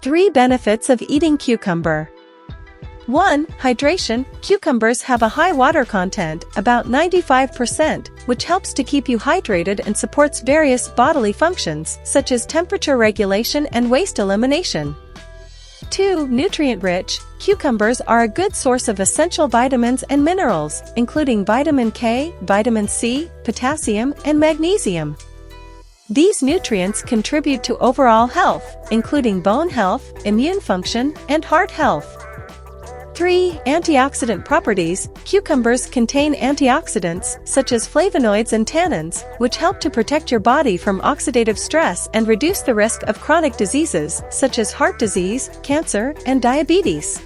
3 benefits of eating cucumber. 1. Hydration. Cucumbers have a high water content, about 95%, which helps to keep you hydrated and supports various bodily functions, such as temperature regulation and waste elimination. 2. Nutrient-rich. Cucumbers are a good source of essential vitamins and minerals, including vitamin K, vitamin C, potassium, and magnesium. These nutrients contribute to overall health, including bone health, immune function, and heart health. 3. Antioxidant properties. Cucumbers contain antioxidants, such as flavonoids and tannins, which help to protect your body from oxidative stress and reduce the risk of chronic diseases, such as heart disease, cancer, and diabetes.